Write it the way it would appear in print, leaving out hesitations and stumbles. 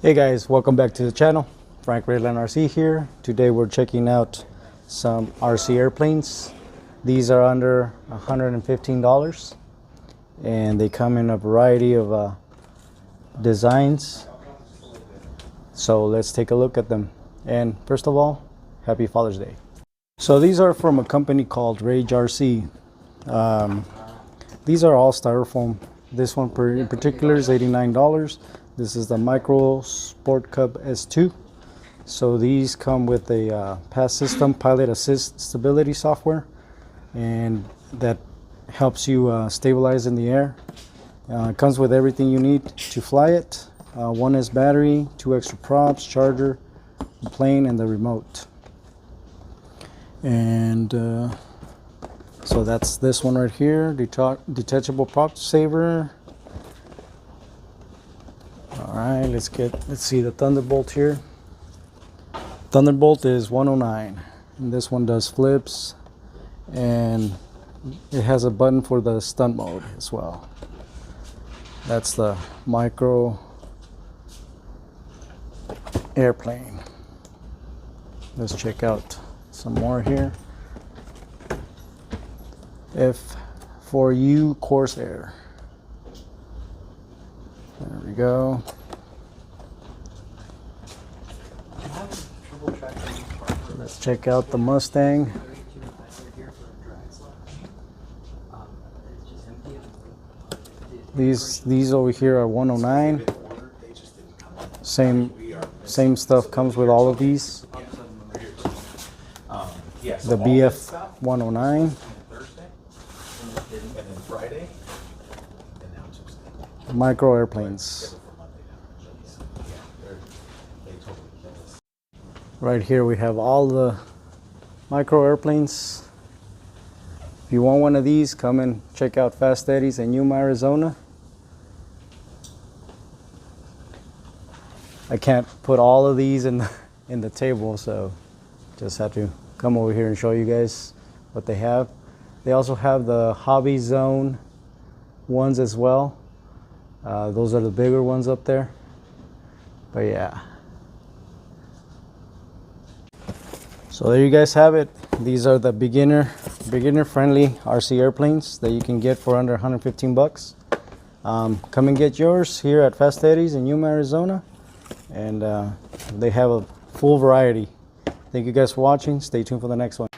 Hey guys, welcome back to the channel. Frank Redland RC here. Today we're checking out some RC airplanes. These are under $115 and they come in a variety of designs. So let's take a look at them. And first of all, happy Father's Day. So these are from a company called Rage RC. These are all styrofoam. This one in particular is $89. This is the Micro Sport Cub S2. So these come with a PAS system, pilot assist stability software, and that helps you stabilize in the air. It comes with everything you need to fly it. One is battery, 2 extra props, charger, the plane, and the remote. And so that's this one right here, detachable prop saver. Alright, let's see the Thunderbolt here. Thunderbolt is $109, and this one does flips, and it has a button for the stunt mode as well. That's the micro airplane. Let's check out some more here. F4U Corsair. There we go. Let's check out the Mustang. These over here are $109. Same stuff comes with all of these. The BF 109. Micro airplanes. Right here we have all the micro airplanes. If you want one of these, come and check out Fast Eddie's in Yuma, Arizona. I can't put all of these in the table, so just have to come over here and show you guys what they have. They also have the Hobby Zone ones as well. Those are the bigger ones up there. But yeah. So there you guys have it. These are the beginner friendly RC airplanes that you can get for under 115 bucks. Come and get yours here at Fast Eddie's in Yuma, Arizona. And they have a full variety. Thank you guys for watching. Stay tuned for the next one.